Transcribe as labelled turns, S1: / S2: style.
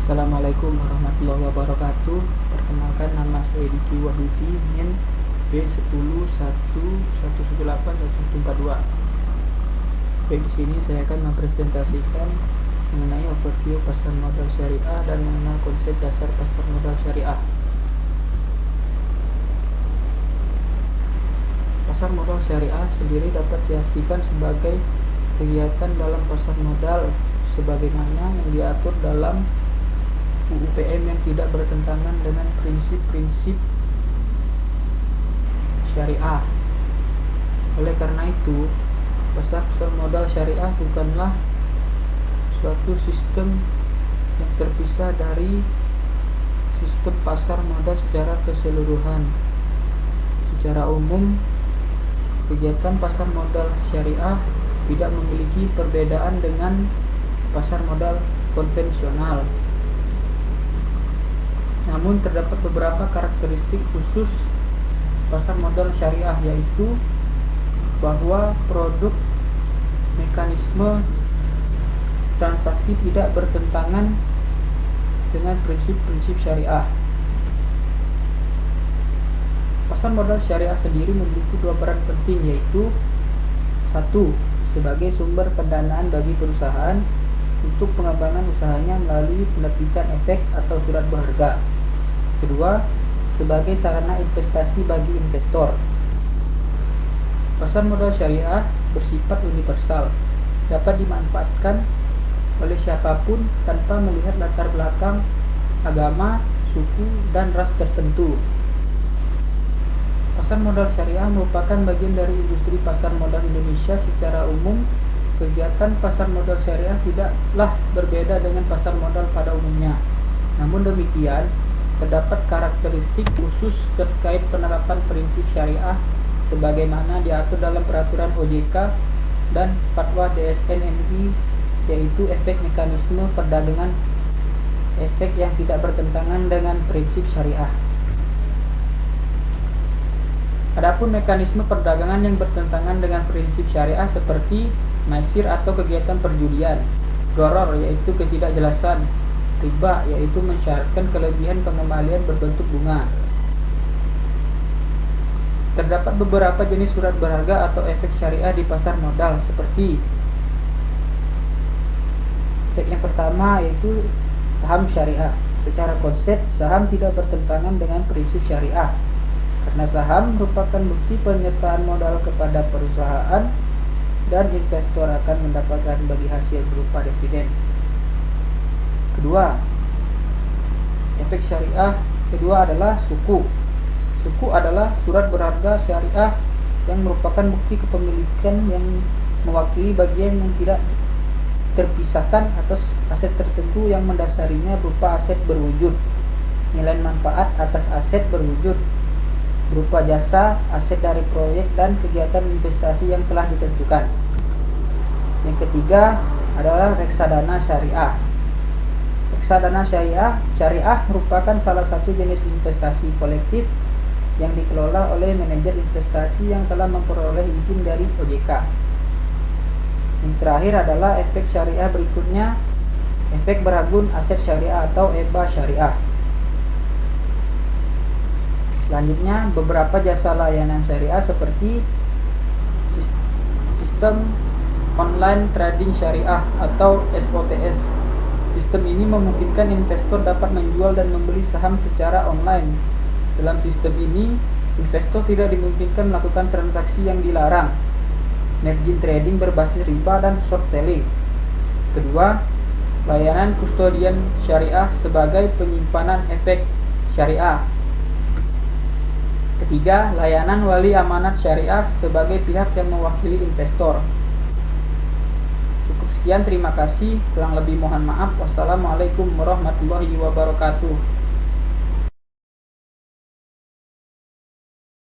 S1: Assalamualaikum warahmatullahi wabarakatuh. Perkenalkan, nama saya Diki Wahyudi, NIM B1011181142. Baik, di sini saya akan mempresentasikan mengenai overview pasar modal syariah dan mengenal konsep dasar pasar modal syariah. Pasar modal syariah sendiri dapat diartikan sebagai kegiatan dalam pasar modal sebagaimana yang diatur dalam UUPM yang tidak bertentangan dengan prinsip-prinsip syariah. Oleh karena itu, pasar modal syariah bukanlah suatu sistem yang terpisah dari sistem pasar modal secara keseluruhan. Secara umum, kegiatan pasar modal syariah tidak memiliki perbedaan dengan pasar modal konvensional. Namun terdapat beberapa karakteristik khusus pasar modal syariah, yaitu bahwa produk, mekanisme transaksi tidak bertentangan dengan prinsip-prinsip syariah. Pasar modal syariah sendiri memiliki dua peran penting, yaitu satu, sebagai sumber pendanaan bagi perusahaan untuk pengembangan usahanya melalui penerbitan efek atau surat berharga. Kedua, sebagai sarana investasi bagi investor. Pasar modal syariah bersifat universal, dapat dimanfaatkan oleh siapapun tanpa melihat latar belakang, agama, suku, dan ras tertentu. Pasar modal syariah merupakan bagian dari industri pasar modal Indonesia. Secara umum, kegiatan pasar modal syariah tidaklah berbeda dengan pasar modal pada umumnya. Namun demikian, terdapat karakteristik khusus terkait penerapan prinsip syariah sebagaimana diatur dalam peraturan OJK dan fatwa DSN MUI, yaitu efek mekanisme perdagangan efek yang tidak bertentangan dengan prinsip syariah. Adapun mekanisme perdagangan yang bertentangan dengan prinsip syariah seperti maisir atau kegiatan perjudian, gharar yaitu ketidakjelasan, riba yaitu mensyaratkan kelebihan pengembalian berbentuk bunga. Terdapat beberapa jenis surat berharga atau efek syariah di pasar modal, seperti efek yang pertama yaitu saham syariah. Secara konsep, saham tidak bertentangan dengan prinsip syariah karena saham merupakan bukti penyertaan modal kepada perusahaan dan investor akan mendapatkan bagi hasil berupa dividen. Kedua, efek syariah kedua adalah suku. Suku adalah surat berharga syariah yang merupakan bukti kepemilikan yang mewakili bagian yang tidak terpisahkan atas aset tertentu yang mendasarinya berupa aset berwujud, nilai manfaat atas aset berwujud berupa jasa, aset dari proyek, dan kegiatan investasi yang telah ditentukan. Yang ketiga adalah reksadana syariah. Reksadana syariah merupakan salah satu jenis investasi kolektif yang dikelola oleh manajer investasi yang telah memperoleh izin dari OJK. Yang terakhir adalah efek syariah berikutnya, efek beragun aset syariah atau EBA syariah. Selanjutnya, beberapa jasa layanan syariah seperti sistem online trading syariah atau SOTS. Sistem ini memungkinkan investor dapat menjual dan membeli saham secara online. Dalam sistem ini, investor tidak dimungkinkan melakukan transaksi yang dilarang, margin trading berbasis riba, dan short selling. Kedua, layanan kustodian syariah sebagai penyimpanan efek syariah. Ketiga, layanan wali amanat syariah sebagai pihak yang mewakili investor. Cukup sekian, terima kasih. Kurang lebih mohon maaf. Wassalamualaikum warahmatullahi wabarakatuh.